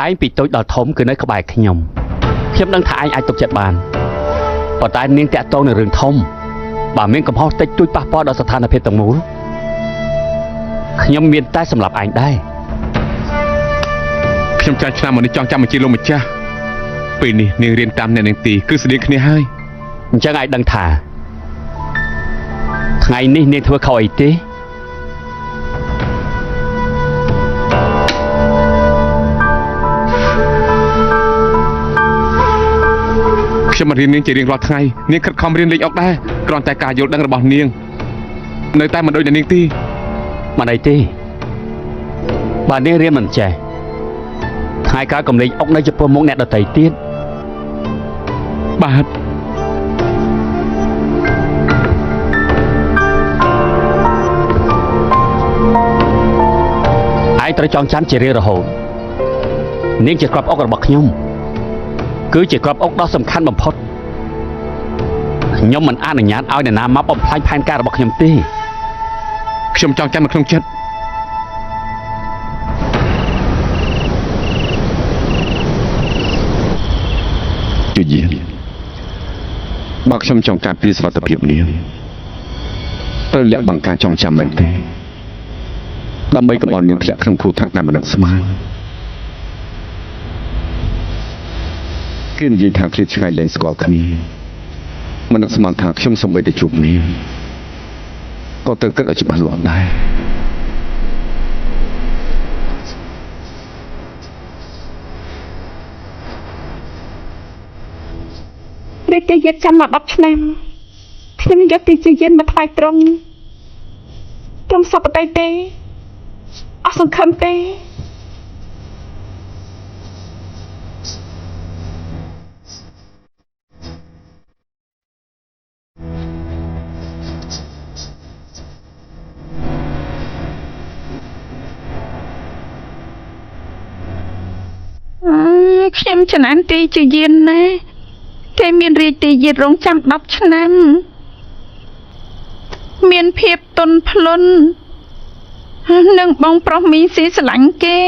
anh bị tôi đòi thốn cứ nói các bài khi nhom khiêm đang thả anh ai tục chặt bàn và tại niên tẹt toในរឿងធំបើមានកំហុសតិចតួចប៉ះពាល់ដល់ស្ថានភាពទាំងមូលខ្ញុំមានតែសម្រាប់ឯងដែរខ្ញុំចាស់ឆ្នាំមកនេះចង់ចាំបញ្ជាលោកម្ចាស់ពេលនេះនាងរៀនតាមអ្នកនាងទីគឺស្តៀងគ្នាហើយអញ្ចឹងឯងដឹងថាថ្ងៃនេះនាងធ្វើខុសអីទេខ្ញុំមករៀននាងជារៀងរាល់ថ្ងៃនាងខិតខំរៀនលេខអុកដែរគ្រាន់តែការយល់ដឹងរបស់នាងនៅតែមិនដូចនាងទីមិនអីទេបើនាងរៀនមិនចេះថ្ងៃក្រោយកុំលេខអុកនៅចំពោះមុខអ្នកដទៃទៀតបាទឯងត្រូវចងចាំជារៀងរហូតនាងជាក្របអុករបស់ខ្ញុំគឺជាក្របអុកដ៏សំខាន់បំផុតខ្ញុំមិនអនុញ្ញាតឲ្យអ្នកណាមកបំផ្លាញផែនការរបស់ខ្ញុំទេខ្ញុំចង់ចាំនៅក្នុងចិត្តជួយយាបើខ្ញុំចង់ការពារសុខភាពនាងត្រូវលាក់បង្ការចងចាំមែនទេដើម្បីកុំឲ្យនាងធ្លាក់ក្នុងគ្រោះថ្នាក់ដែលមិនដឹងស្មានគេនិយាយថាឃ្លាតឆ្ងាយលែងស្គាល់គ្នាមិននឹកស្មានថាខ្ញុំសូម្បីតែជួបនាងក៏ត្រូវគិតឲ្យច្បាស់លាស់ដែររាជយានចាំមក10ឆ្នាំខ្ញុំយកទីជាយានមកថ្លៃត្រង់សពតៃទេអស់សង្ឃឹមទេខ្ញុំចំណានទីជាយានណាតែមានរាជទីយានរងចាំ10ឆ្នាំមានភាពទន់ភ្លន់នឹងបងប្រុសមីងស៊ីស្រឡាញ់គេ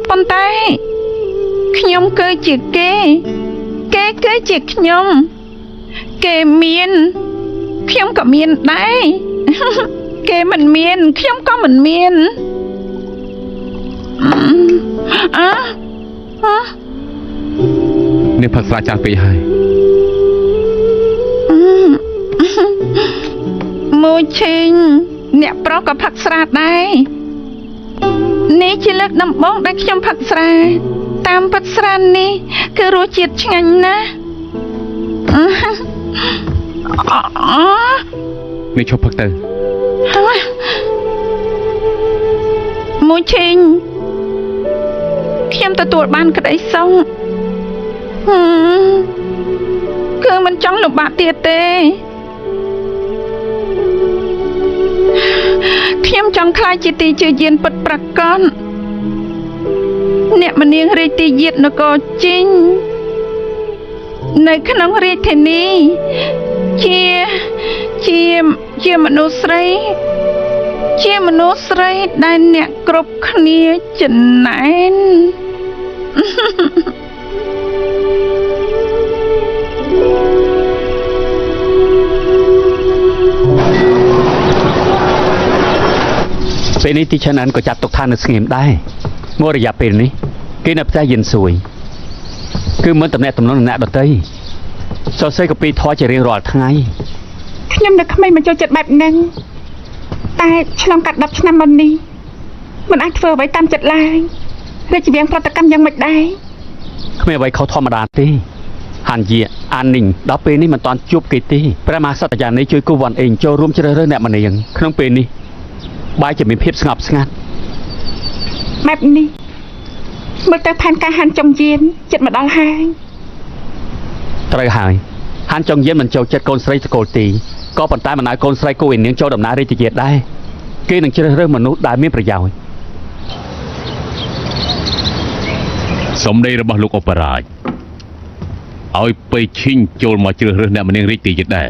ប៉ុន្តែខ្ញុំគឺជាគេគឺជាខ្ញុំគេមានខ្ញុំក៏មានដែរគេមិនមានខ្ញុំក៏មិនមាននេះផឹកស្រាច្រើនពេកហើយមួយឈិញអ្នកប្រុសក៏ផឹកស្រាដែរនេះជាលើកដំបូងដែលខ្ញុំផឹកស្រាតាមពិតស្រានេះគឺរសជាតិឆ្ងាញ់ណាស់នេះឈប់ផឹកទៅមួយឈិញខ្ញុំទទួលបានក្តីសុខគឺមិនចង់លំបាកទៀតទេខ្ញុំចង់ខ្លាចជាទីជឿយានពិតប្រាកដអ្នកមនាងរាជទីយាននគរជីងនៅក្នុងរាជធានីជាមនុស្សស្រីដែលអ្នកគ្រប់គ្នាចំណែនពេលនេះទីឆានអានក៏ចាត់ទុកថានៅស្ងៀមដែរមករយៈពេលនេះគេនៅផ្ទះយិនសួយគឺមិនតំណែងតំណងអ្នកដទៃសរសេរកពីធေါ်ជារៀងរាល់ថ្ងៃខ្ញុំនៅក្មេងមិនចូលចិត្តបែបហ្នឹងតែឆ្លងកាត់10ឆ្នាំមុននេះមិនអាចធ្វើអ្វីតាមចិត្តឡើយរាជវាំងប្រតិកម្មយ៉ាងម៉េចដែរគ្មានអ្វីខុសធម្មតាទេហានយាអាននីងដល់ពេលនេះមិនតាន់ជួបគេទេព្រះមហាសត្យានីជួយគូវ៉ាន់អេងចូលរួមជ្រើសរើសអ្នកម្នាងក្នុងពេលនេះបាយជាមានភាពស្ងប់ស្ងាត់បែបនេះមើលទៅផែនការហានចុងយានចិត្តមកដល់ហើយត្រូវហើយហានចុងយានមិនចូលចិត្តកូនស្រីសកលទីក៏ប៉ុន្តែមិនឲ្យកូនស្រីគូឯនាងចូលដំណើររាជជាតិដែរគេនឹងជ្រើសរើសមនុស្សដែលមានប្រយោជន៍សម្ដីរបស់លោកឧបរាជឲ្យពេឈីងចូលមកជ្រើសរើសអ្នកម្នាងរាជទីជាតិដែរ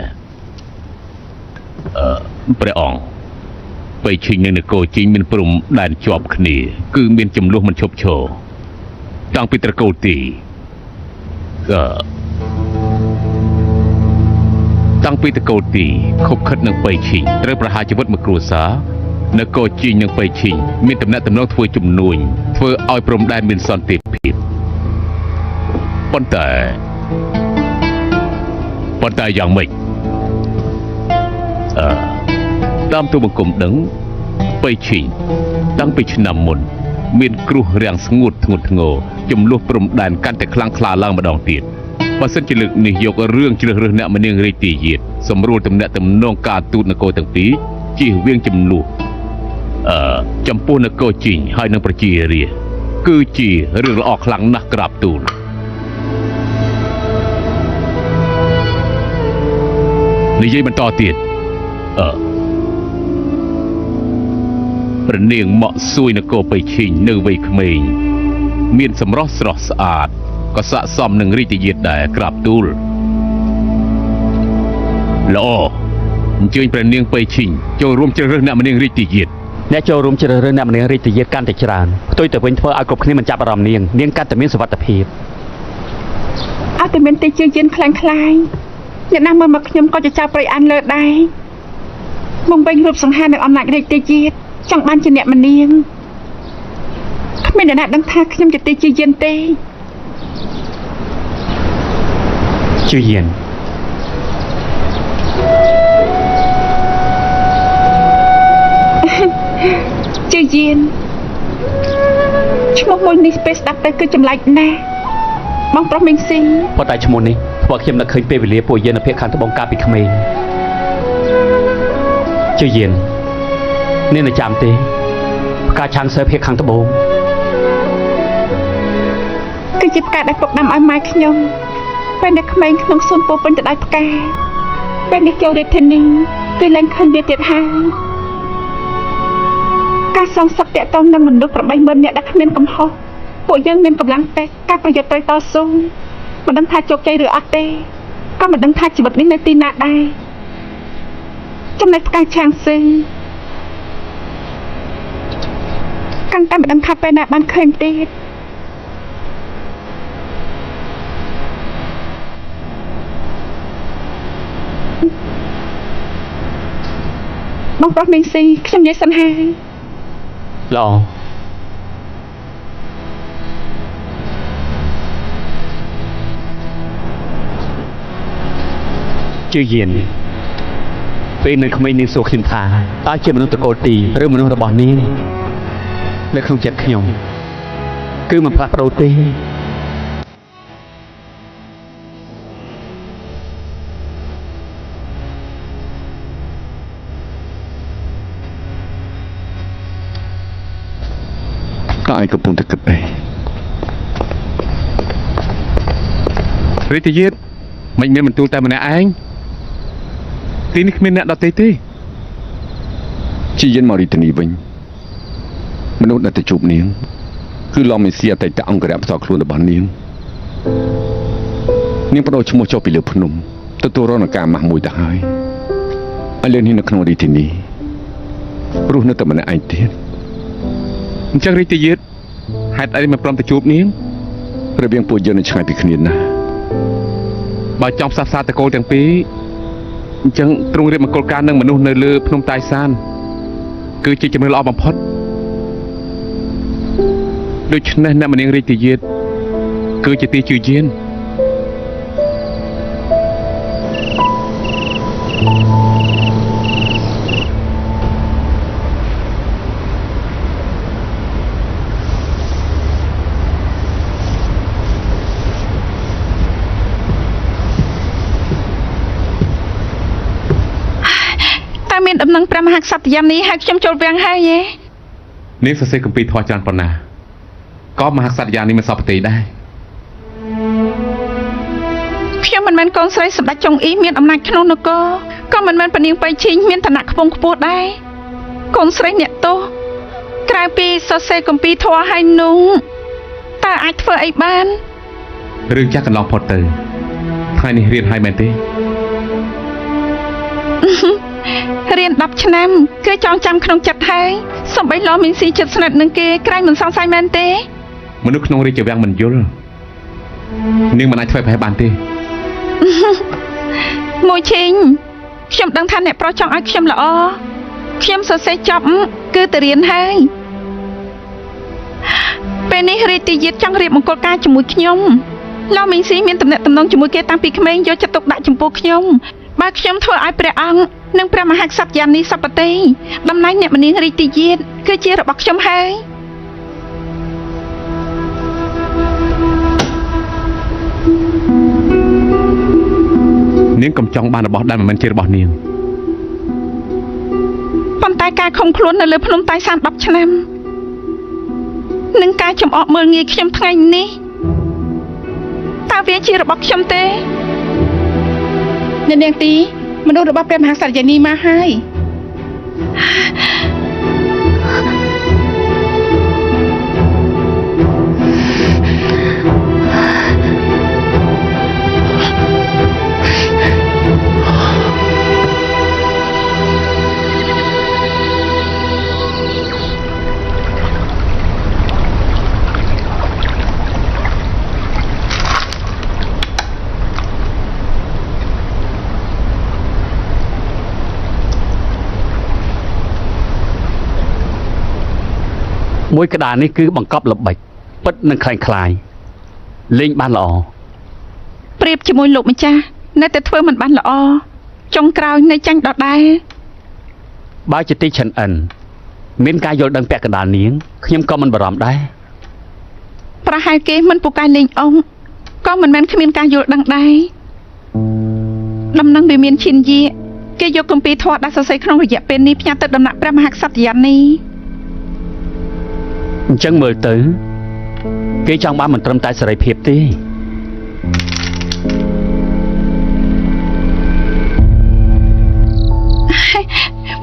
ព្រះអង្គ ไปชิงในโกจิงមានព្រំដែនជាប់គ្នាគឺមានចំនួនមិនឈប់ឈរតាំងពីត្រកូលទីតាំងពីត្រកូលទីខົບខិតនឹងបៃឈីងត្រូវប្រហារជីវិតមួយគ្រួសារនគរជីងនិងបៃឈីងមានតំណែងតំណងធ្វើជំនួញធ្វើឲ្យព្រំដែនមានសន្តិភាពប៉ុន្តែយ៉ាងម៉េចតាមទូបង្គំដឹងបៃឈីងតាំងពីឆ្នាំមុនមានគ្រោះរាំងស្ងួតធ្ងន់ធ្ងរចំនួនព្រំដែនកាន់តែខ្លាំងក្លាឡើងម្ដងទៀតបើសិនជាលើកនេះយករឿងជ្រើសរើសអ្នកមនាងរាជទាយាទសម្រួលទំនាក់ទំនងការទូតនគរទាំងពីរជៀសវាងចំនួនចំពោះនគរជីងហើយនឹងប្រជារាស្ត្រគឺជារឿងល្អខ្លាំងណាស់ក្រាបទូលនិយាយបន្តទៀតព្រះនាងមកសួយនគរបៃឈីងនៅវ័យក្មេងមានសម្រស់ស្រស់ស្អាតក៏ស័ក្តិសមនឹងរាជយាទដែរក្រាបទូលល្អអញ្ជើញព្រះនាងបៃឈីងចូលរួមជ្រើសរើសអ្នកមនាងរាជយាទអ្នកចូលរួមជ្រើសរើសអ្នកមនាងរាជយាទកាន់តែច្រើនផ្ទុយទៅវិញធ្វើឲ្យគ្រប់គ្នាមិនចាប់អារម្មណ៍នាងកាន់តែមានសុវត្ថិភាពអត់តែមានតែជឿយានខ្លាំងខ្លាយអ្នកណាមើលមកខ្ញុំក៏จะចាប់ប្រៃអានលើដែរមកវិញរូបសង្ហានៅអំណាចរាជយាទចង់បានជាអ្នកមនាងគ្មានអ្នកណាដឹងថាខ្ញុំជាទេជឿយានទេជឿយានជឿយានឈ្មោះមួយនេះពេលស្ដាប់ទៅគឺចម្លែកណាស់បងប្រុសមីងស៊ីប៉ុន្តែឈ្មោះនេះធ្វើខ្ញុំនឹកឃើញពេលវេលាពួកយើងនៅភូមិខាងត្បូងកាលពីក្មេងជឿយាននាងនៅចាំទេផ្កាឆាងសើភៀកខាងត្បូងគឺជាផ្កាដែលពុកដាំឲ្យម៉ែខ្ញុំពេលនៅក្មេងក្នុងសួនពោពេញទៅដោយផ្កាពេលនេះចូលរាជធានីគឺឡើងឃើញវាទៀតហើយការសងសឹកតាក់ទងនឹងមនុស្ស 80000 នាក់ដែលគ្មានកំហុសពួកយើងមានកម្លាំងទេការប្រយុទ្ធទៅតស៊ូមិនដឹងថាជោគជ័យឬអត់ទេក៏មិនដឹងថាជីវិតនេះនៅទីណាដែរចំណែកផ្កាឆាងស៊ីកាន់តែមិនដឹងថាពេលណាបានឃើញទៀតបងប្រុសមីងស៊ីខ្ញុំនិយាយសិនហើយល្អជឿយានពេលនៅក្មេងនាងសួរខ្ញុំថាតើជាមនុស្សតកូលទីឬមនុស្សរបស់នាងនៅក្នុងចិត្តខ្ញុំគឺមិនផ្លាស់ប្ដូរទេតើឯងកំពុងតែគិតអីរាជយាទមិនមានបន្ទូលតែម្នាក់ឯងទីនេះគ្មានអ្នកដទៃទេជាយានមករាជធានីវិញមនុស្សដែលទៅជួបនាងគឺឡំមេស៊ីអតីតអង្គរៈផ្ទាល់ខ្លួនរបស់នាងបដូរឈ្មោះចុះពីលើភ្នំទទួលរងការម៉ាស់មួយទៅហើយឥឡូវនេះនៅក្នុងរាជធានីរស់នៅតែម្នាក់ឯងទៀតអញ្ចឹងរាជយាទហេតុអីមិនព្រមទៅជួបនាងរបៀងពួកយើងនៅឆ្ងាយពីគ្នាណាស់បើចង់ផ្សះផ្សាតកូលទាំងពីរអញ្ចឹងទ្រង់រៀបមង្គលការនឹងមនុស្សនៅលើភ្នំតាយសានគឺជាជំរឿនល្អបំផុតដូច្នេះអ្នកមនាងរាជយាទគឺជាទីជឿយានមានដំណឹងព្រះមហាក្សត្រយ៉ាងនេះហើយខ្ញុំចូលវាំងហើយយេនាងសរសេរគម្ពីរធម៌ច្រើនប៉ុណ្ណាក៏មហាក្សត្រយ៉ាងនេះមិនសពទេដែរខ្ញុំមិនមែនកូនស្រីសម្ដេចចុងអ៊ីមានអំណាចក្នុងនគរក៏មិនមែនពនាងបៃឈីងមានឋានៈខ្ពង់ខ្ពស់ដែរកូនស្រីអ្នកទោសក្រៅពីសរសេរគម្ពីរធម៌ហើយនោះតើអាចធ្វើអីបានរឿងចាស់កន្លងផុតទៅថ្ងៃនេះរៀនហើយមែនទេ រៀន10ឆ្នាំគឺចងចាំក្នុងចិត្តហើយសំបីលោមានស៊ីចិត្តស្និទ្ធនឹងគេក្រែងមិនសង្ស័យមែនទេ មនុស្សក្នុងរាជវាំងមិនយល់នាងមិនអាចធ្វើប្រហែលបានទេ មួយឈីងខ្ញុំដឹងថាអ្នកប្រុសចង់ឲ្យខ្ញុំល្អខ្ញុំសរសេរចប់គឺទៅរៀនហើយពេលនេះរាជទាយាទចង់រៀបមង្គលការជាមួយខ្ញុំលោមីងស៊ីមានទំនាក់ទំនងជាមួយគេតាំងពីក្មេងយកចិត្តទុកដាក់ចំពោះខ្ញុំបើខ្ញុំធ្វើឲ្យព្រះអង្គនិងព្រះមហាក្សត្រយ៉ានីសពតិតំណែងអ្នកមនាងរាជទាយាទគឺជារបស់ខ្ញុំហើយ នាងកំចង់បានរបស់ដែលមិនមែនជារបស់នាង ប៉ុន្តែការខំខ្លួននៅលើភ្នំតៃសាន10ឆ្នាំនិងការចំអកមើលងាយខ្ញុំថ្ងៃនេះតើវាជារបស់ខ្ញុំទេអ្នកនាងទីមនុស្សរបស់ព្រះមហាក្សត្រយានីមកហើយ មួយក្តារនេះគឺបង្កប់ល្បិចពិតនឹងคล้ายคล้ายលេងបានល្អ ប្រៀបជាមួយលោកម្ចាស់នៅតែធ្វើមិនបានល្អចុងក្រោយនៅចាញ់ដដែល បើជាទីឆិនអិនមានការយល់ដឹងពាក់កណ្ដាលនាងខ្ញុំក៏មិនបារម្ភដែរ ប្រហែលគេមិនពូកែលេងអង្គក៏មិនមែនគ្មានការយល់ដឹងដែរដំណឹងវាមានឈិនយាគេយកគម្ពីរធម៌ដាក់សរសេរក្នុងរយៈពេលនេះផ្ញើទៅដំណាក់ព្រះមហាក្សត្រយានី អញ្ចឹងមើលទៅគេចង់បានមិនត្រឹមតែសេរីភាពទេ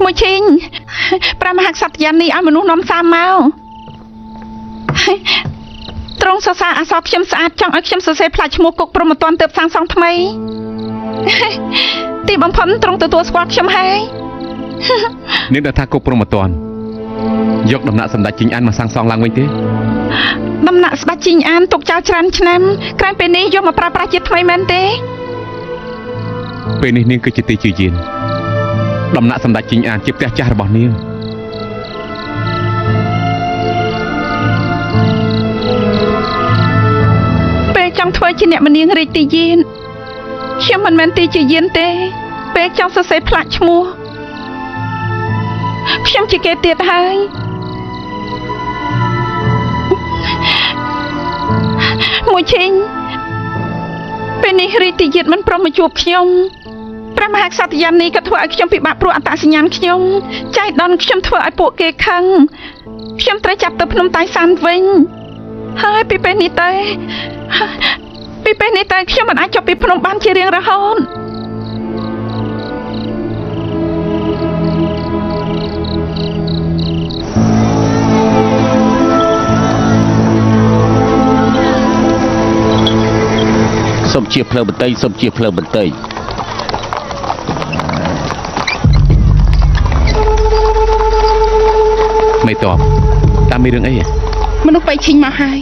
មួយឈីងព្រះមហាក្សត្រយានីឲ្យមនុស្សនាំសារមកត្រង់សរសើរអក្សរខ្ញុំស្អាតចង់ឲ្យខ្ញុំសរសេរផ្លាច់ឈ្មោះគុកព្រហ្មទណ្ឌទើបសាងសង់ថ្មីទីបំផុតត្រង់ទទួលស្គាល់ខ្ញុំហើយ នាងដឹងថាគុកព្រហ្មទណ្ឌយកដំណាក់សម្ដេចជីងអានមកសាងសង់ឡើងវិញទេ ដំណាក់ស្ដេចជីងអានទុកចោលច្រើនឆ្នាំក្រោយពេលនេះយកមកប្រើប្រាស់ជាថ្មីមែនទេ ពេលនេះនាងគឺជាទីជាយានដំណាក់សម្ដេចជីងអានជាផ្ទះចាស់របស់នាង ពេលចង់ធ្វើជាអ្នកមនាងរាជទាយានខ្ញុំមិនមែនទីជាយានទេពេលចង់សរសេរផ្លាច់ឈ្មោះខ្ញុំជាគេទៀតហើយមួយឈីងពេលនេះរាជទាយាទមិនព្រមមកជួបខ្ញុំព្រះមហាក្សត្រយានីក៏ធ្វើឲ្យខ្ញុំពិបាកព្រោះអត្តសញ្ញាណខ្ញុំចៃដន្យខ្ញុំធ្វើឲ្យពួកគេខឹងខ្ញុំត្រូវចាប់ទៅភ្នំតៃសានវិញហើយពីពេលនេះទៅខ្ញុំមិនអាចចុះពីភ្នំបានជារៀងរហូត សុំជាផ្លូវបន្តិចសុំជាផ្លូវបន្តិច មេតបតាមមានរឿងអី មនុស្សបៃឈិញមកហើយ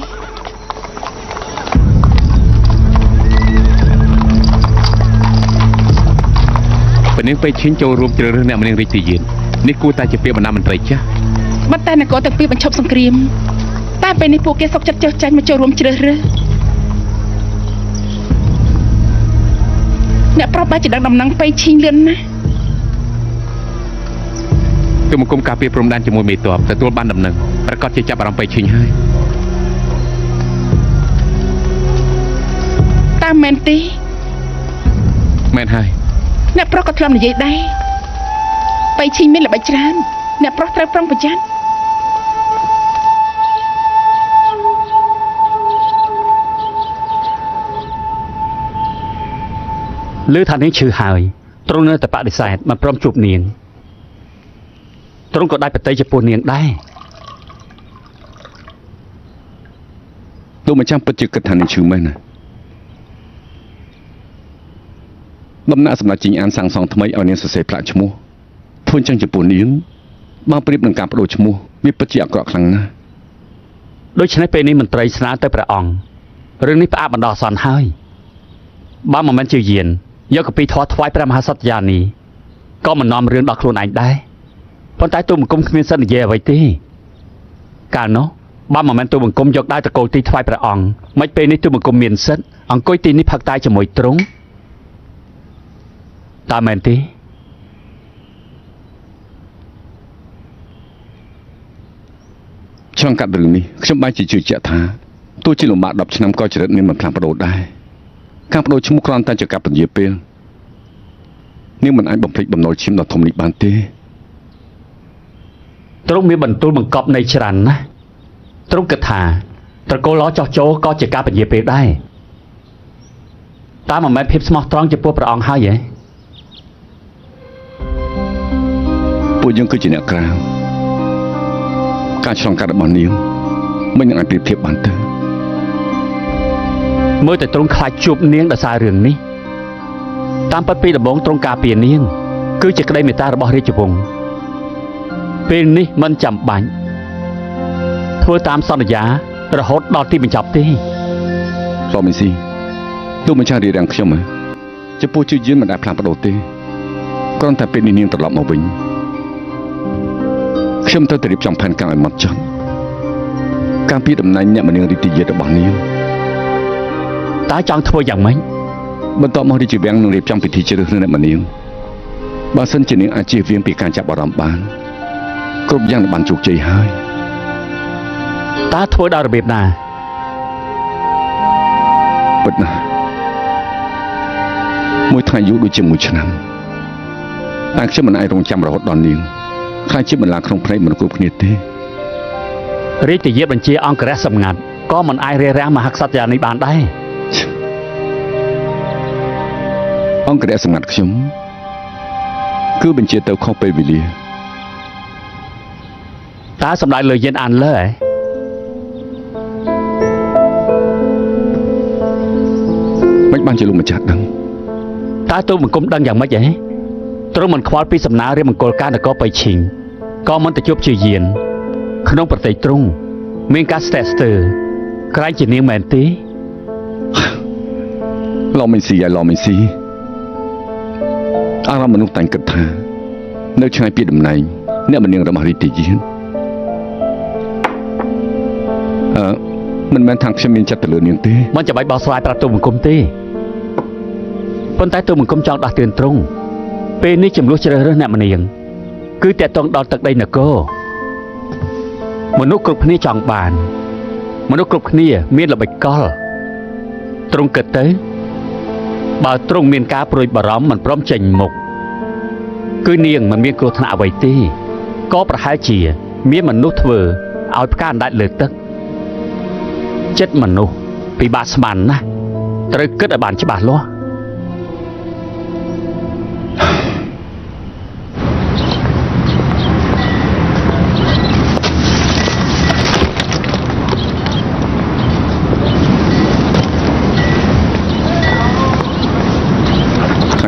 ពេលនាងពេលឈិញចូលរួមជ្រើសរើសអ្នកមនាងរាជទាយាននេះគួរតែជាពាក្យបណ្ដាមន្ត្រីចាស់ បាត់តែនគរទាំងពីរបញ្ឈប់សង្គ្រាមតែពេលនេះពួកគេសុកចិត្តចុះចាញ់មកចូលរួមជ្រើសរើសអ្នកប្រុសបែរជាដឹងដំណឹងបៃឈិញលឿនណាស់ គឺមកគុំការពារព្រំដែនជាមួយមេតបទទួលបានដំណឹងប្រកាសជាចាប់អារម្មណ៍ពេលឈិញហើយ តាមមែនទេ មែនហើយ អ្នកប្រុសក៏ធ្លាប់និយាយដែរបៃឈិញមានល្បិចច្រើនអ្នកប្រុសត្រូវប្រុងប្រយ័ត្ន ឮថានាងឈឺហើយទ្រង់នៅតែបដិសេធមិនព្រមជួបនាងទ្រង់ក៏ដាច់ប្រតិចំពោះនាងដែរ ទូម្ចាស់ពិតជាគិតថានាងឈឺមែនណាដំណាក់សម្ដេចជីងអានសាងសង់ថ្មីឲ្យនាងសរសេរផ្លាកឈ្មោះ ធ្វើអញ្ចឹងចំពោះនាងបើប្រៀបនឹងការបដូរឈ្មោះវាពិតជាអាក្រក់ខ្លាំងណាស់ ដូច្នេះពេលនេះមន្ត្រីស្នើទៅព្រះអង្គរឿងនេះផ្អាកបណ្ដោះអាសន្នហើយបើមិនមែនជាយានយកកពីធေါ်ថ្វាយព្រះមហាសត្យានីក៏មិននាំរឿងដល់ខ្លួនឯងដែរប៉ុន្តែទូបង្គំគ្មានសិទ្ធិនិយាយអ្វីទេកាលនោះបើមិនមែនទូបង្គំយកដៃតកូលទីថ្វាយព្រះអង្គមិនពេលនេះទូបង្គំមានសិទ្ធិអង្គុយទីនេះផឹកតែជាមួយទ្រង់តើមែនទេ ឆ្លងកាត់រឿងនេះខ្ញុំបែរជាជឿជាក់ថាទោះជាលំបាក10ឆ្នាំក៏ចរិតនាងមិនផ្លាស់ប្ដូរដែរការបដូរឈ្មោះគ្រាន់តែជាការពន្យាពេលនាងមិនអាចបំភ្លេចបំណុលឈាមដ៏ធំនេះបានទេទ្រង់មានបន្ទូលបង្កប់នៃច្រើនណាស់ទ្រង់គិតថាត្រកូលល្អចោះចូលក៏ជាការពន្យាពេលដែរតើមិនមែនភាពស្មោះត្រង់ចំពោះព្រះអង្គហើយទេ ពួកយើងគឺជាអ្នកក្រៅការឆ្លងកាត់របស់នាងមិននឹងអាចប្រៀបធៀបបានទេ មើលតែទ្រង់ខ្លាចជួបនាងដោយសាររឿងនេះតាមពិតពីដំបូងទ្រង់ការពារនាងគឺជាក្តីមេត្តារបស់រាជវង្សពេលនេះមិនចាំបាច់ធ្វើតាមសន្យារហូតដល់ទីបញ្ចប់ទេ លោកមីស៊ីទូកម្ចាស់រៀបរៀងខ្ញុំចំពោះជឿយានមិនដែលផ្លាស់ប្ដូរទេគ្រាន់តែពេលនេះនាងត្រឡប់មកវិញខ្ញុំត្រូវតែរៀបចំផែនការឲ្យម៉ត់ចត់ការពីតំណែងអ្នកមនាងរាជយារបស់នាង តើចង់ធ្វើយ៉ាងម៉េច បន្ទាប់មករាជវាំងនឹងរៀបចំពិធីជ្រើសរើសអ្នកមនាងបើសិនជានាងអាចជៀសវាងពីការចាប់អារម្មណ៍បានគ្រប់យ៉ាងនឹងបានជោគជ័យហើយ តើធ្វើដល់របៀបណា ពិតណាស់មួយថ្ងៃយូរដូចជាមួយឆ្នាំតែខ្ញុំមិនអាចរងចាំរហូតដល់នាងខ្លាចជាបន្លាក្នុងភ្នែកមនុស្សគ្រប់គ្នាទេ រាជយាបញ្ជាអង្គរះសម្ងាត់ក៏មិនអាចរារាំងមហាក្សត្រយ៉ាងនេះបានដែរ អង្គរៈសម្ងាត់ខ្ញុំគឺបញ្ជាទៅខុសពេលវេលា តើសម្ដៅលើយានអានលើហ៎ មិនបានជាលោកម្ចាស់ដឹង តើទូលបង្គំដឹងយ៉ាងម៉េចហ៎ទ្រង់មិនខ្វល់ពីសំណើរាជមង្គលការនគរបៃឈិងក៏មិនទៅជួបជាយានក្នុងប្រទេសទ្រង់មានការស្ទះស្ទើរក្រែងជានាងមែនទេ ឡោមិនស៊ីឡោមិនស៊ីអារម្មណ៍មនុស្សតែងគិតថានៅឆ្ងាយពីតំណែងអ្នកមនាងរបស់រាជយានមិនមែនថាខ្ញុំមានចិត្តទៅលើនាងទេ មិនចាំបាច់បោះស្រាយប្រាប់ទូលបង្គំទេប៉ុន្តែទូលបង្គំចង់ដាស់តឿនទ្រង់ពេលនេះចំនួនជ្រើសរើសអ្នកមនាងគឺតេតងដល់ទឹកដីនគរមនុស្សគ្រប់គ្នាចង់បានមនុស្សគ្រប់គ្នាមានល្បិចកលទ្រង់គិតទៅបើទ្រង់មានការព្រួយបារម្ភមិនព្រមចេញមុខគឺនាងមិនមានគ្រោះថ្នាក់អ្វីទេក៏ប្រហែលជាមានមនុស្សធ្វើឲ្យផ្កាអណ្ដាច់លើទឹកចិត្តមនុស្សពិបាកស្មានណាស់ត្រូវគិតឲ្យបានច្បាស់លាស់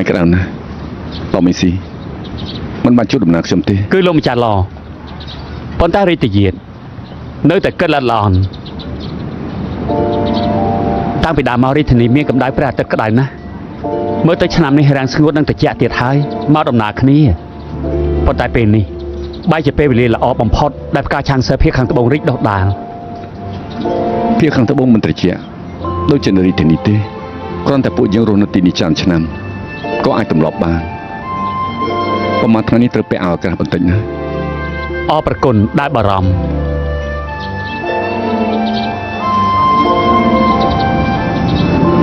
ក្តៅណាស់លោកមីស៊ីមិនបានជួបដំណើរខ្ញុំទេ គឺលោកម្ចាស់ឡប៉ុន្តែរាជយាននៅតែគិតល្អល្អន់តាំងពីដើមមករាជធានីមានកម្ដៅព្រះអាទិត្យក្តៅណាស់មើលទៅឆ្នាំនេះរាំងស្ងួតនឹងត្រជាក់ទៀតហើយមកដំណើរគ្នាប៉ុន្តែពេលនេះបែរជាពេលវេលាល្អបំផុតដែលផ្កាឆាំងសើភាគខាងត្បូងរីកដុះដាល ភាគខាងត្បូងមិនត្រជាក់ដូចជានៅរាជធានីទេគ្រាន់តែពួកយើងរស់នៅទីនេះច្រើនឆ្នាំក៏អាចទម្លាប់បានប្រហែលថ្ងៃនេះត្រូវពាក់អាវអាកាសបន្តិចណា អរប្រគុណដែលបារម្ភ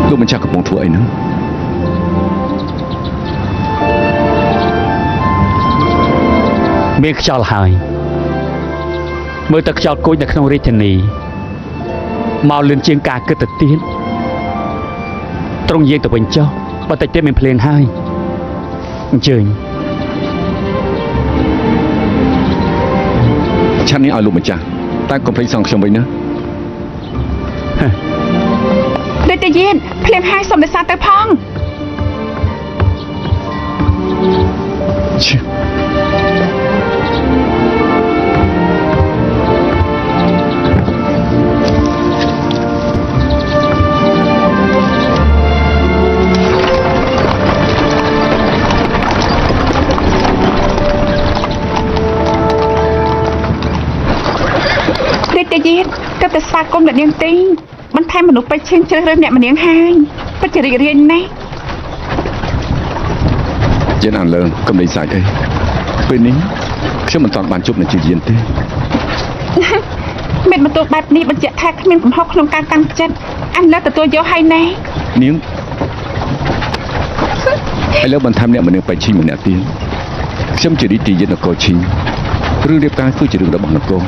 លោកម្ចាស់កំពុងធ្វើអីហ្នឹង មានខ្យល់ហើយមើលទៅខ្យល់គួចនៅក្នុងរាជធានីមកលឿនជាងការគិតទៅទៀតទ្រង់យាងទៅវិញចុះបន្តិចទៀតមានភ្លៀងហើយអញ្ជើញ ឆាន់នេះឲ្យលោកម្ចាស់តែកុំភ្លេចសងខ្ញុំវិញណា រាជយានភ្លាមហើយសុំនេសាទទៅផង ឈឺ តាយេតក៏ទៅស្វាគមន៍អ្នកនាងទីបន្ថែមមនុស្សไปឈានជ្រើសរើសអ្នកម្នាងហើយពិតជារីករាយណាស់ យើងអានលើកំដីសាច់អីពេលនេះខ្ញុំមិនទាន់បានជួបនឹងជាយានទេ មានបន្ទូលបែបនេះបញ្ជាក់ថាគ្មានកំហុសក្នុងការកាន់ចិត្តអានលើទទួលយកហើយណែ នាងឥឡូវបន្ថែមអ្នកម្នាងបៃឈីម្នាក់ទៀតខ្ញុំជារាជទាយាននគរឈីរឿងរៀបការគឺជារឿងរបស់នគរ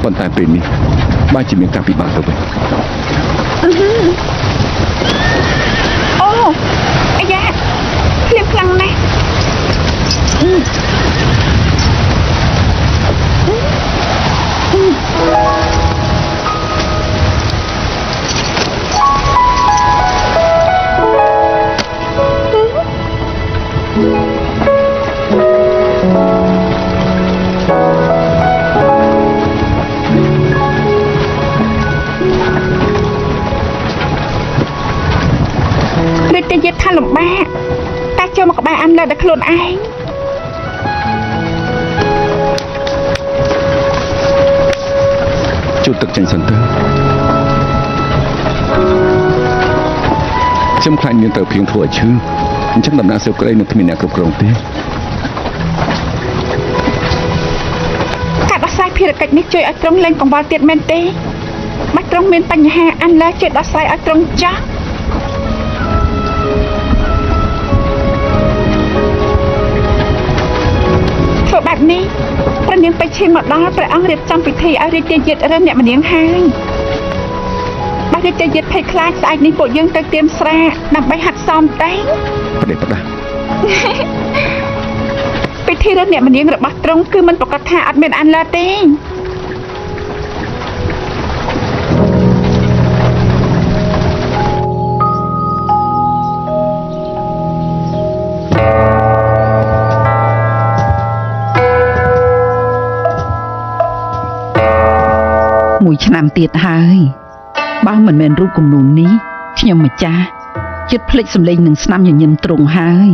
ប៉ុន្តែពេលនេះបែរជាមានការពិបាកទៅវិញ អូអាយ៉ាភ្លៀងខ្លាំងណាស់ រាជទាយានថាលំបាកតែចូលមកក្បែរអានលើដល់ខ្លួនឯង ជួបទឹកចេញសិនទៅខ្ញុំខ្លាចនាងត្រូវព្រៀងធ្វើឲ្យឈឺអញ្ចឹងដំណើរសេវក្តីនឹងគ្មានអ្នកគ្រប់គ្រងទេ ការដោះស្រាយភារកិច្ចនេះជួយឲ្យត្រង់លែងកង្វល់ទៀតមែនទេបាច់ត្រង់មានបញ្ហាអានលើជួយដោះស្រាយឲ្យត្រង់ចាស់ ធ្វើបែបនេះព្រះនាងទៅឈានមកដល់ព្រះអង្គរៀបចំពិធីឲ្យរាជទាយានរើសអ្នកម្នាងហើយបើរាជទាយានភ័យខ្លាចស្អែកនេះពួកយើងទៅទៀមស្រាដើម្បីហាត់សមតែង ប្រដេប្រដាស់ ពិធីរើសអ្នកម្នាងរបស់ត្រង់គឺមិនប្រកាសថាអត់មានអានលើទេ មួយឆ្នាំទៀតហើយបើមិនមែនរូបគំនូរនេះខ្ញុំម្ចាស់ចិត្តភ្លេចសម្លេងនឹងស្នាមញញឹមទ្រង់ហើយ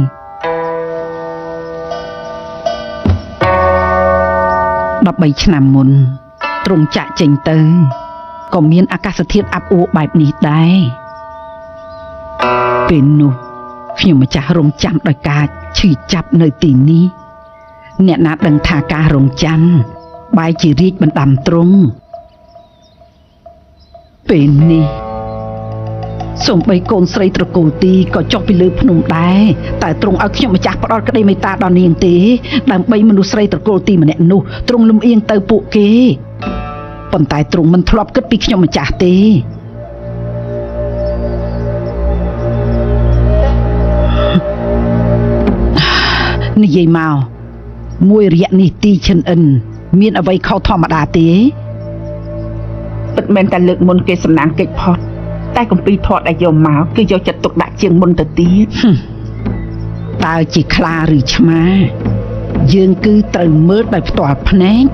13ឆ្នាំមុនទ្រង់ចាក់ចេញទៅក៏មានអាកាសធាតុអាប់អួរបែបនេះដែរពេលនោះខ្ញុំម្ចាស់រងចាំដោយការឈឺចាប់នៅទីនេះអ្នកណាដឹងថាការរងចាំបែរជារីកបណ្ដាំទ្រង់ ពេលនេះសូម្បីកូនស្រីត្រកូលទីក៏ចុះពីលើភ្នំដែរតែទ្រង់ឲ្យខ្ញុំម្ចាស់ផ្ដល់ក្តីមេត្តាដល់នាងទេដើម្បីមនុស្សស្រីត្រកូលទីម្នាក់នោះទ្រង់លំអៀងទៅពួកគេប៉ុន្តែទ្រង់មិនធ្លាប់គិតពីខ្ញុំម្ចាស់ទេនិយាយមកមួយរយៈនេះទីឈិនអិនមានអ្វីខុសធម្មតាទេ ពិតមែនតែលើកមុនគេសំណាងកិច្ចផុតតែគម្ពីរធម៌ដែលយកមកគឺយកចិត្តទុកដាក់ជាងមុនទៅទៀតតើជាខ្លាឬឆ្មាយើងគឺត្រូវមើលដោយផ្ទាល់ភ្នែក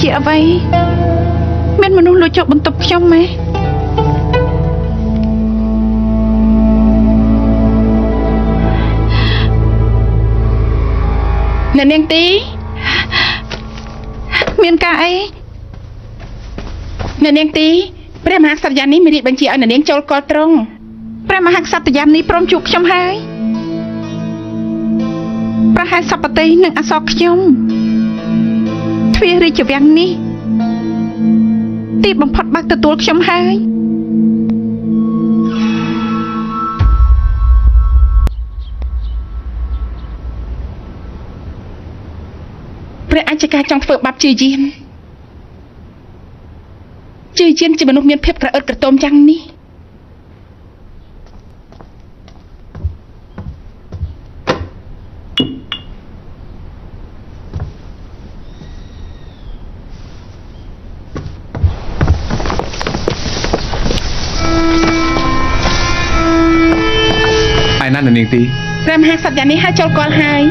ជាអ្វីមានមនុស្សលួចចូលបន្ទប់ខ្ញុំម៉េះអ្នកនាងទីមានការអីអ្នកនាងទីព្រះមហាក្សត្រយ៉ាននេះមានរាជបញ្ជាឲ្យអ្នកនាងចូលកលត្រង់ព្រះមហាក្សត្រយ៉ាននេះព្រមជួបខ្ញុំហើយប្រហែលសពតិនឹងអសរខ្ញុំ ទ្វាររាជវាំងនេះទីបំផុតបាក់ទទួលខ្ញុំហើយព្រះអញ្ជការចង់ធ្វើបាបជាយានជាមនុស្សមានភាពក្រអឺតក្រទមយ៉ាងនេះ ឯណានៅនាងទី ព្រះមហាក្សត្រយ៉ាងនេះហើយចូលកលហើយ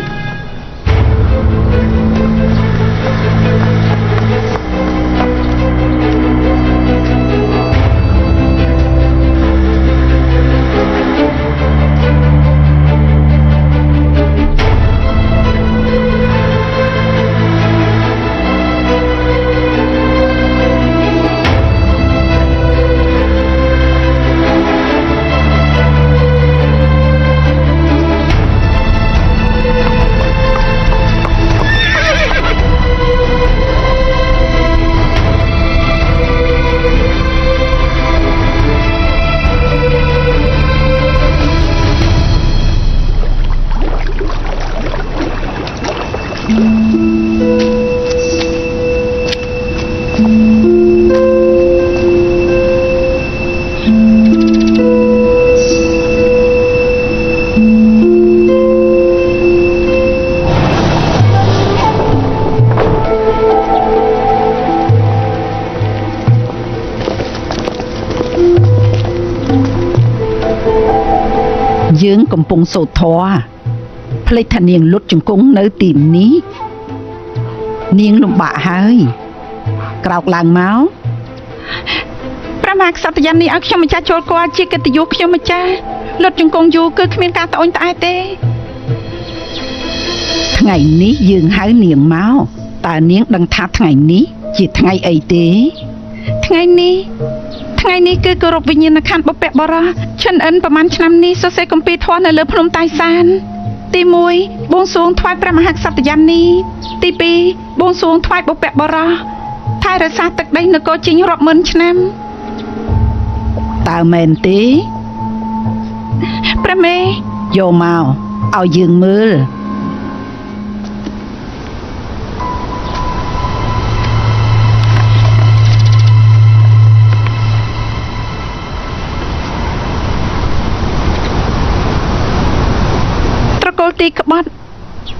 យើងកំពុងសូត្រធម៌ផ្លេចថានាងលុតជង្គង់នៅទីនេះនាងលំបាកហើយក្រោកឡើងមកព្រះមហាក្សត្រយ៉ាងនេះឲ្យខ្ញុំម្ចាស់ចូលគាល់ជាកិត្តិយសខ្ញុំម្ចាស់លុតជង្គង់យូរគឺគ្មានការត្អូញត្អែទេថ្ងៃនេះយើងហៅនាងមកតើនាងដឹងថាថ្ងៃនេះជាថ្ងៃអីទេថ្ងៃនេះគឺគោរពវិញ្ញាណក្ខន្ធបុព្វបុរសឈិនអិនប្រហែលឆ្នាំនេះសរសេរគម្ពីរធម៌នៅលើភ្នំតៃសានទី1បួងសួងថ្វាយព្រះមហាក្សត្រយ៉ាងនេះទី2បួងសួងថ្វាយបុព្វបុរសថែរក្សាទឹកដីនគរជីងរាប់ម៉ឺនឆ្នាំតើមែនទេព្រះមេយកមកឲ្យយើងមើលទីក្បត់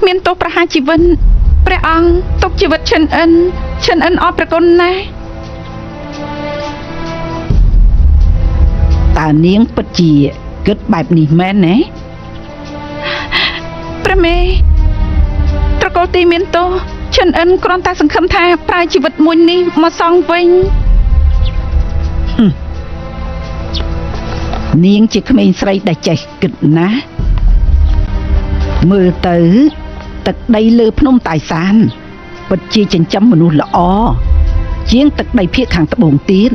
មានទោសប្រហារជីវិតព្រះអង្គទុកជីវិតឈិនអិនអត់ប្រគុណណាស់តើនាងពិតជាគិតបែបនេះមែនទេព្រះមេត្រកូលទីមានទោសឈិនអិនគ្រាន់តែសង្ឃឹមថាប្រើជីវិតមួយនេះមកសងវិញនាងជាក្មេងស្រីដែលចេះគិតណាស់មើលទៅទឹកដីលើភ្នំតៃសានពិតជាចិញ្ចឹមមនុស្សល្អជាងទឹកដីភាគខាងត្បូងទៀត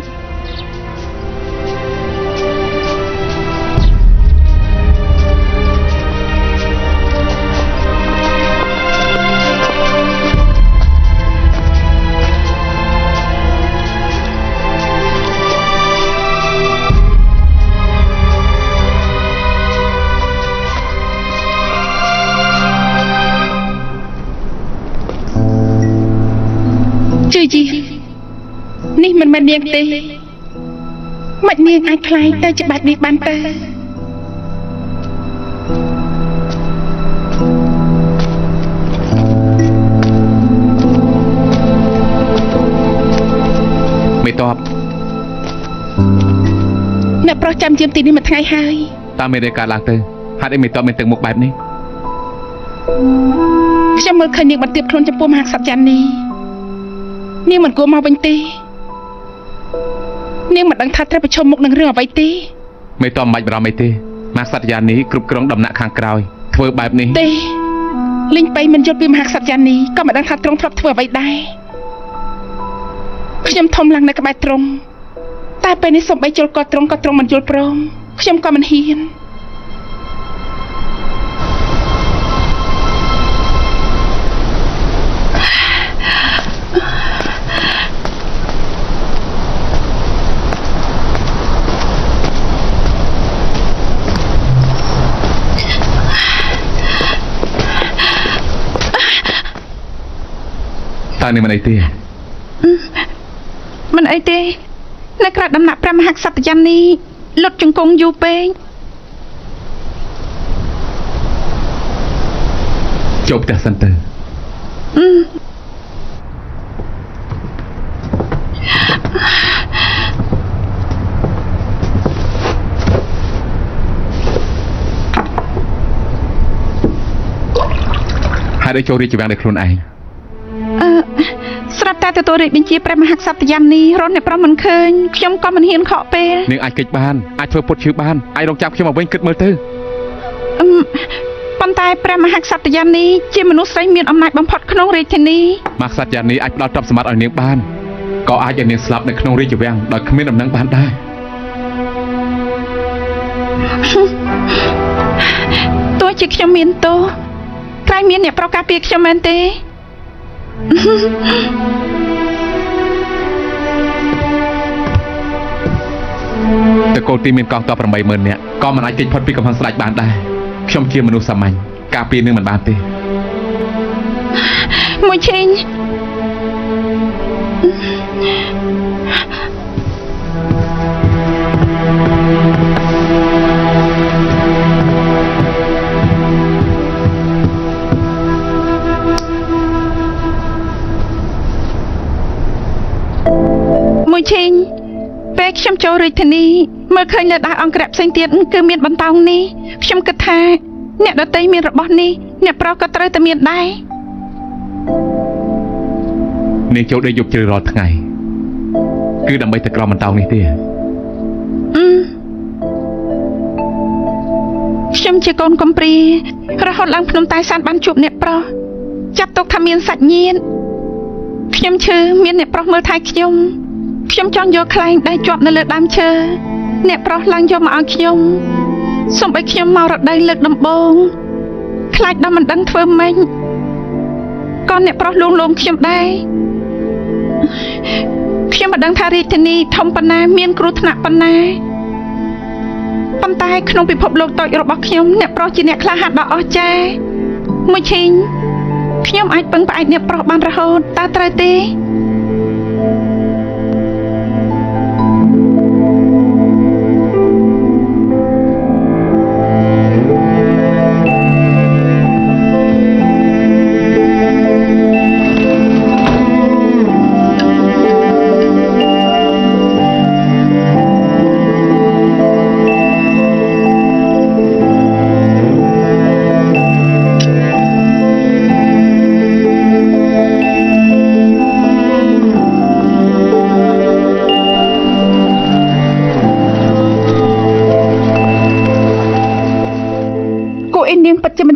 នេះមិនមែននាងទេមិននាងអាចខ្លាយទៅជាបែបនេះបានទេមេតបអ្នកប្រុសចាំជាមទីនេះមួយថ្ងៃហើយតាមមេរៀនការឡើងទៅហេតុអីមេតបមានទឹកមុខបែបនេះខ្ញុំមើលឃើញនាងបន្ទាបខ្លួនចំពោះមហាក្សត្រច័ន្ទនេះនាងមិនគួរមកវិញទេនាងមិនដឹងថាត្រូវប្រឈមមុខនឹងរឿងអ្វីទេមេតបមិនបាច់បារម្ភអីទេមហាក្សត្រយ៉ាងនេះគ្រប់គ្រងដំណាក់ខាងក្រោយធ្វើបែបនេះទេលេងបៃមិនយល់ពីមហាក្សត្រយ៉ាងនេះក៏មិនដឹងថាទ្រង់ធ្លាប់ធ្វើអ្វីដែរខ្ញុំធំឡើងនៅក្បែរទ្រង់តែពេលនេះសូម្បីជល់ក៏ទ្រង់មិនយល់ព្រមខ្ញុំក៏មិនហ៊ានតើនេះមិនអីទេមិនអីទេនៅក្រៅដំណាក់ព្រះមហាក្សត្រយ៉ាងនេះលុតជង្គង់យូរពេកចូលផ្ទះសិនទៅហើយចូលរាជវាំងដោយខ្លួនឯងស្រាប់តែទទួលរាជបញ្ជាព្រះមហាក្សត្រយ៉ាងនេះរនអ្នកប្រុសមិនឃើញខ្ញុំក៏មិនហ៊ានខកពេលនាងអាចកិច្ចបានអាចធ្វើពុតឈឺបានអាចរងចាប់ខ្ញុំមកវិញគិតមើលទៅប៉ុន្តែព្រះមហាក្សត្រយ៉ាងនេះជាមនុស្សស្រីមានអំណាចបំផុតក្នុងរាជធានីមហាក្សត្រយ៉ាងនេះអាចផ្ដល់ទ្រព្យសម្បត្តិឲ្យនាងបានក៏អាចឲ្យនាងស្លាប់នៅក្នុងរាជវាំងដោយគ្មានដំណឹងបានដែរទោះជាខ្ញុំមានទោសក្រែងមានអ្នកប្រកាសពីខ្ញុំមែនទេតកូលទីមានកងទ័ព 80000 នាក់ក៏មិនអាចគេចផុតពីកំហឹងស្ដេចបានដែរខ្ញុំជាមនុស្សសាមញ្ញការពារនឹងមិនបានទេមួយឆេងមួយឆេងពេលខ្ញុំចូលរាជធានី មើលឃើញលើដៃអង្គរៈផ្សេងទៀតគឺមានបន្តោងនេះខ្ញុំគិតថាអ្នកដតីមានរបស់នេះអ្នកប្រុសក៏ត្រូវតែមានដែរ នាងចូលដេកយប់ជ្រៅរាល់ថ្ងៃគឺដើម្បីតែក្រំបន្តោងនេះទេ ខ្ញុំជាកូនកំព្រារហូតឡើងភ្នំតាយសានបានជួបអ្នកប្រុសចាត់ទុកថាមានសាច់ញាតិខ្ញុំឈឺមានអ្នកប្រុសមើលថែខ្ញុំចង់យកខ្លែងដៃជាប់នៅលើដើមឈើអ្នកប្រុសឡើងយកមកឲ្យខ្ញុំសូម្បីខ្ញុំមករដូវលើកដំបូងខ្លាចដល់មិនដឹងធ្វើម៉េចក៏អ្នកប្រុសលួងលោមខ្ញុំដែរខ្ញុំមិនដឹងថារាជធានីធំប៉ុណ្ណាមានគ្រោះថ្នាក់ប៉ុណ្ណាប៉ុន្តែក្នុងពិភពលោកតូចរបស់ខ្ញុំអ្នកប្រុសជាអ្នកក្លាហានដ៏អស្ចារ្យមួយឈីងខ្ញុំអាចពឹងផ្អែកអ្នកប្រុសបានរហូតតើត្រូវទេ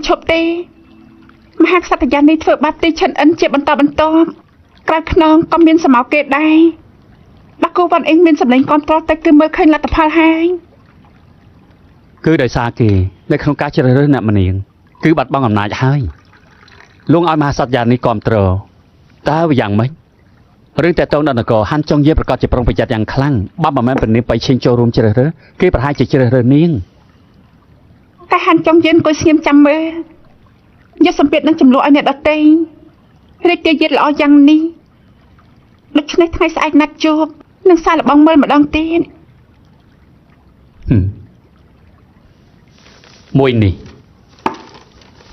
ឈប់ទេមហាក្សត្រយាននេះធ្វើបាបទីឈិនអិនជាបន្តបន្ទាប់ក្រៅខ្នងក៏មានសមោកេតដែរបាគូវ៉ាន់អ៊ីងមានសម្លេងគ្រប់គ្រងតែគឺមើលឃើញលទ្ធផលហើយគឺដោយសារគេនៅក្នុងការជ្រើសរើសអ្នកម្នាងគឺបាត់បង់អំណាចហើយលួងឲ្យមហាក្សត្រយាននេះគ្រប់គ្រងតើវាយ៉ាងម៉េចរឿងតែតងដល់នគរហាន់ចុងយាប្រកាសជាប្រុងប្រយ័ត្នយ៉ាងខ្លាំងបាត់មិនមែនពនាបៃឈិញចូលរួមជ្រើសរើសគេប្រហែលជាជ្រើសរើសនាង តែហាន់ចង់យើងអង្គុយស្ងៀមចាំមើលយកសម្ពាធនឹងចំនួនឲ្យអ្នកដទៃរាជទាយាទល្អយ៉ាងនេះដូច្នេះថ្ងៃស្អែកណាត់ជួបនឹងសាកល្បងមើលម្ដងទៀតមួយនេះ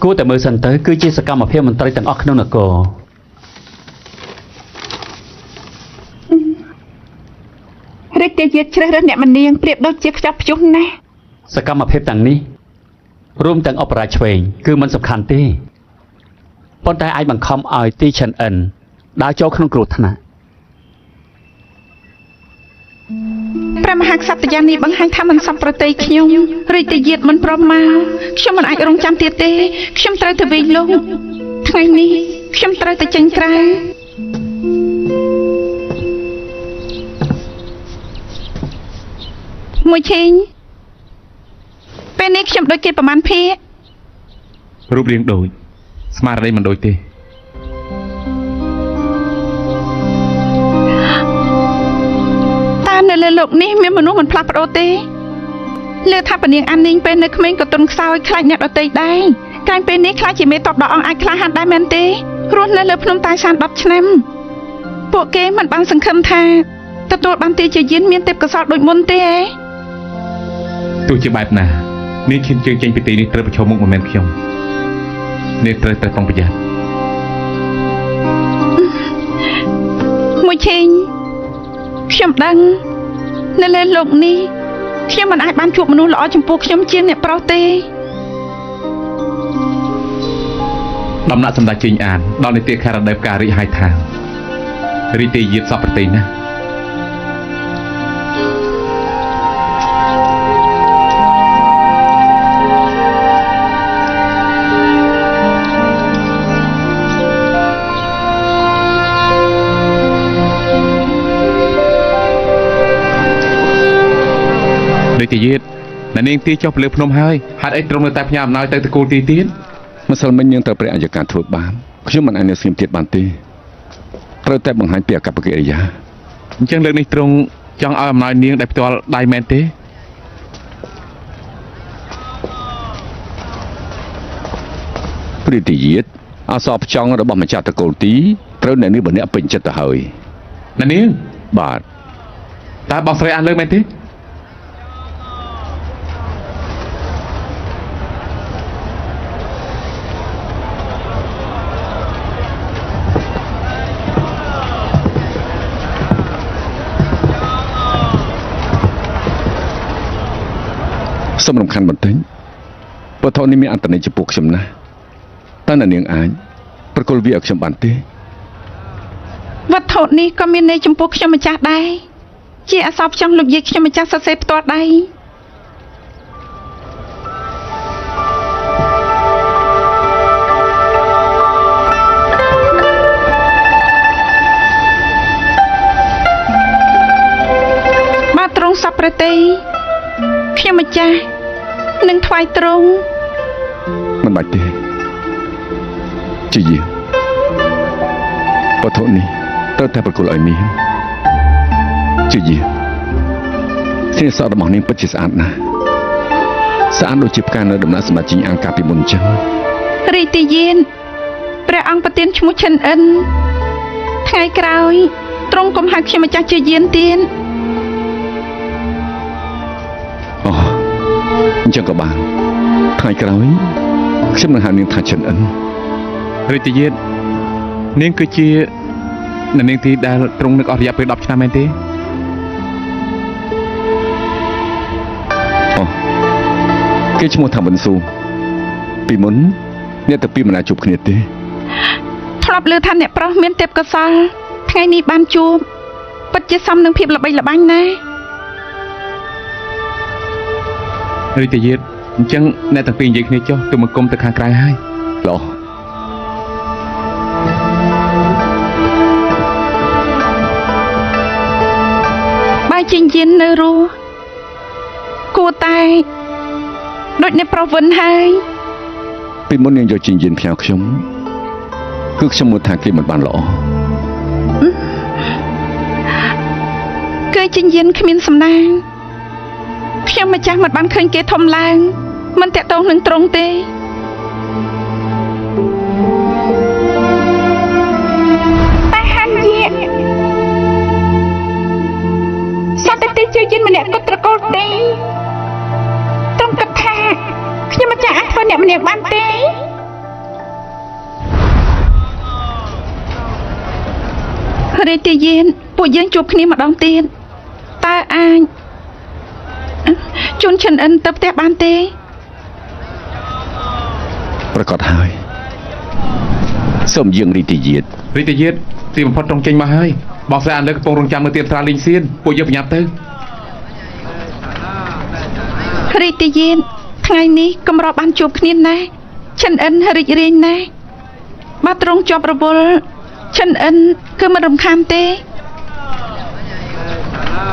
គួរតែមើលសិនទៅគឺជាសកម្មភាពមន្ត្រីទាំងអស់ក្នុងនគររាជទាយាទជ្រើសរើសអ្នកម្នាងប្រៀបដូចជាខ្ចប់ខ្យុះណាស់ សកម្មភាពទាំងនេះរួមទាំងអបរាជឆ្វេងគឺមិនសំខាន់ទេប៉ុន្តែអាចបង្ខំឲ្យទីឈិនអិនដើរចូលក្នុងគ្រោះថ្នាក់ ព្រះមហាក្សត្រយាននេះបង្ហាញថាមិនសមប្រតិខ្ញុំរាជទាយាទមិនព្រមមកខ្ញុំមិនអាចរងចាំទៀតទេខ្ញុំត្រូវទៅវិញលោកថ្ងៃនេះខ្ញុំត្រូវទៅចេញក្រៅមួយឈីង ពេលនេះខ្ញុំដូចគេប្រមាណភាគ រូបរាងដូចស្មារតីមិនដូចទេ តើនៅលើលោកនេះមានមនុស្សមិនផ្លាស់ប្ដូរទេលើថាពនាងអានីងពេលនៅក្មេងក៏ទន់ខ្សោយខ្លាចអ្នកដទៃដែរកាលពេលនេះខ្លាចជាមេតបដ៏អង្អាចក្លាហានដែរមែនទេរស់នៅលើភ្នំតាយសាន10ឆ្នាំពួកគេមិនបានសង្ឃឹមថាទទួលបានទីជាយានមានទេពកោសល្យដូចមុនទេ ទោះជាបែបណានាងឈានជើងចេញពីទីនេះត្រូវប្រឈមមុខមិនមែនខ្ញុំនាងត្រូវតែប្រុងប្រយ័ត្ន មួយឈីងខ្ញុំដឹងនៅលើលោកនេះខ្ញុំមិនអាចបានជួបមនុស្សល្អចំពោះខ្ញុំជាងអ្នកប្រុសទេ ដំណាក់សម្ដេចជើញអានដល់នីតិខារដែបការរីកហើយថារីទេយាទសពប្រទេសណា រាជយាទនាងទីចុះទៅលើភ្នំហើយហេតុអីត្រង់នៅតែផ្ញើអំណោយទៅតកូលទីទៀតម្សិលមិញយើងត្រូវព្រះអញ្ញការធ្វើបានខ្ញុំមិនអាចនៅស្ងៀមទៀតបានទេត្រូវតែបង្ហាញពីអកប្បកិរិយាអញ្ចឹងលើកនេះត្រង់ចង់ឲ្យអំណោយនាងដែលផ្ទាល់ដៃមែនទេព្រះរាជយាទអសរផ្ចង់របស់ម្ចាស់តកូលទីត្រូវអ្នកនេះបអ្នកពេញចិត្តទៅហើយនាងបាទតើបងស្រីអានលើមែនទេ សូមរំខានបន្តិចវត្ថុនេះមានអត្ថន័យចំពោះខ្ញុំណាស់តើអ្នកនាងអាចប្រគល់វាឲ្យខ្ញុំបានទេ វត្ថុនេះក៏មានន័យចំពោះខ្ញុំម្ចាស់ដែរជាអសពចង់លោកយាយខ្ញុំម្ចាស់សរសេរផ្ទាល់ដៃបាទទ្រង់សពប្រតិខ្ញុំម្ចាស់នឹងថ្វាយទ្រង់ មិនបាច់ទេជាយាយវត្ថុនេះត្រូវតែប្រគល់ឲ្យនាងជាយាយសេសរបស់នាងពិតជាស្អាតណាស់ស្អាតដូចជាផ្កានៅដំណាក់សម្រាប់ជីងអង្គការពីមុនអញ្ចឹង រីទីយានព្រះអង្គប្រទានឈ្មោះឈិនអិនថ្ងៃក្រោយទ្រង់កុំហៅខ្ញុំម្ចាស់ជាយានទៀត អូអញ្ចឹងក៏បានថ្ងៃក្រោយខ្ញុំនឹងហៅនាងថាចិនអិន រាជយាតនាងគឺជាអ្នកនាងទីដែលទ្រង់នឹកអស់រយៈពេល10ឆ្នាំមែនទេ អូគេឈ្មោះថាប៊ុនស៊ូពីមុនអ្នកទៅពីមិនអាចជួបគ្នាទេ ធ្លាប់លើថាអ្នកប្រុសមានទេពកោសល្យថ្ងៃនេះបានជួបពិតជាសមនឹងភាពល្បីល្បាញណាស់ រាជយាតអញ្ចឹងអ្នកទាំងពីរនិយាយគ្នាចុះទៅមកគុំទៅខាងក្រៅហើយ ល្អ បើជាយាននៅរស់គួរតែដូចអ្នកប្រុសវិនហើយ ពីមុននាងយកជីងយានផ្ញើខ្ញុំគឺខ្ញុំមើលថាគេមិនបានល្អ គឺជាយានគ្មានសំណាងខ្ញុំម្ចាស់មិនបានឃើញគេធំឡើងមិនតាក់ទងនឹងទ្រង់ទេតែហាន់យាសត្វតែជាយានម្នាក់ក៏ត្រកូលទេទ្រង់គិតថាខ្ញុំម្ចាស់អាចធ្វើអ្នកម្នាក់បានទេរាជយានពួកយើងជួបគ្នាម្ដងទៀតតើអាចជូនឈិនអិនទៅផ្ទះបានទេ ប្រកាសហើយសូមយើងរីទីយាត រាជយាតទីបំផុតត្រង់ចេញមកហើយបងស្អាតលើកំពុងរងចាំនៅទីត្រាលេងសៀនពួកយើងប្រញាប់ទៅ រីទីយានថ្ងៃនេះកម្របានជួបគ្នាណាស់ឈិនអិនរីករាយណាស់បើទ្រង់ជាប់រវល់ឈិនអិនគឺមិនរំខានទេ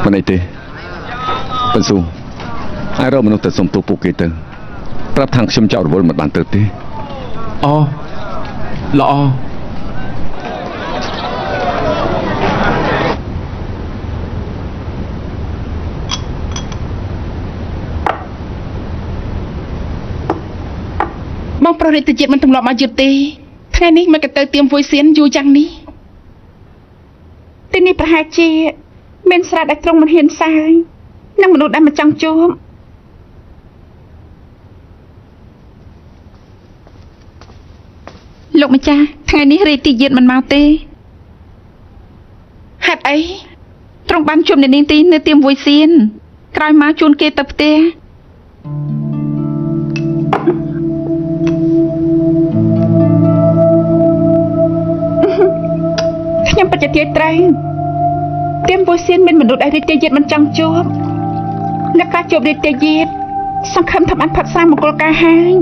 មិនអីទេប៊ុនស៊ូហើយរកមនុស្សទៅសុំទោសពួកគេទៅប្រាប់ថាខ្ញុំចោលរវល់មិនបានទៅទេ អូល្អ បងប្រុសរាជជាតិមិនទម្លាប់មកយឺតទេថ្ងៃនេះមកទៅទៀមវួយសៀនយូរយ៉ាងនេះ ទីនេះប្រហែលជាមានស្រាប់ដែលទ្រង់មិនហ៊ានសើចនឹងមនុស្សដែលមិនចង់ជួបលោកម្ចាស់ថ្ងៃនេះរាជទីយាតមិនមកទេ ហេតុអី ទ្រង់បានជួបអ្នកនាងទីនៅទៀមវួយសៀនក្រោយមកជូនគេទៅផ្ទះខ្ញុំពិតជាទាយត្រូវទៀមវួយសៀនមានមនុស្សដែលរាជយាតមិនចង់ជួបអ្នកខ្លះជួបរាជយាតសង្ឃឹមថាបានផឹកស្រាមង្គលការហើយ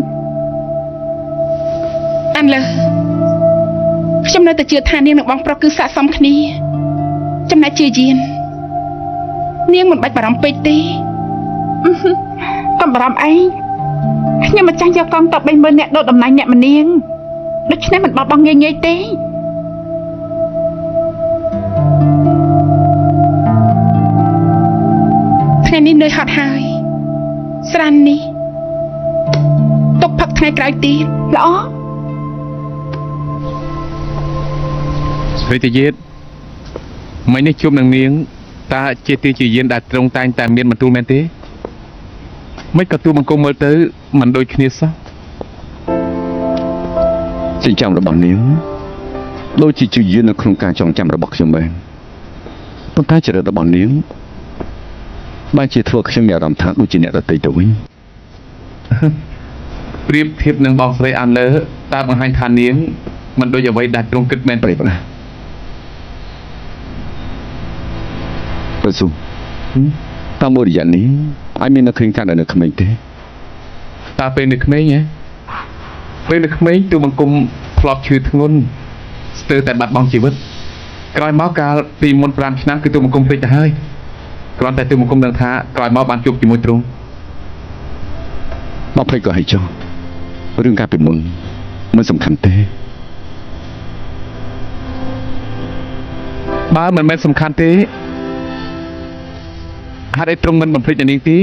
អានលើខ្ញុំនៅតែជឿថានាងនិងបងប្រុសគឺស័ក្តិសមគ្នាចំណែកជាយាននាងមិនបាច់បារម្ភពេកទេ កុំបារម្ភអីខ្ញុំម្ចាស់យកកងទ័ព 30000 នាក់ដូរតំណែងអ្នកម្នាងដូច្នេះមិនបោះបង់ងាយៗទេ ថ្ងៃនេះនឿយហត់ហើយស្រាននេះទុកផឹកថ្ងៃក្រោយទៀត ល្អ រាជយាតមិញនេះជួបនឹងនាងតើជាទីជាយានដែលត្រង់តែងតែមានបន្ទូលមែនទេមិនក៏ទូបង្គំមើលទៅមិនដូចគ្នាសោះ ចិញ្ចាំរបស់នាងដូចជាជាយាននៅក្នុងការចងចាំរបស់ខ្ញុំមែនប៉ុន្តែចរិតរបស់នាងបែរជាធ្វើខ្ញុំមានអារម្មណ៍ថាដូចជាអ្នកដទៃទៅវិញ ប្រៀបធៀបនឹងបងស្រីអានលើតាមបង្ហាញថានាងមិនដូចអ្វីដែលទ្រង់គិតមែនប្រេតណា ប្រសុំតាមមួយរយៈនេះអាចមាននៅឃើញការនៅក្មេងទេ តើពេលនៅក្មេងហ៎ពេលនៅក្មេងទូបង្គំធ្លាប់ឈឺធ្ងន់ស្ទើរតែបាត់បង់ជីវិតក្រោយមកកាលពីមុន5ឆ្នាំគឺទូបង្គំពេកទៅហើយគ្រាន់តែទូបង្គំដឹងថាក្រោយមកបានជួបជាមួយទ្រង់ មកព្រៃក៏ឲ្យចុះរឿងការពីមុនមិនសំខាន់ទេ បើមិនមែនសំខាន់ទេហេតុអីទ្រង់មិនបំភ្លេចនាងទេ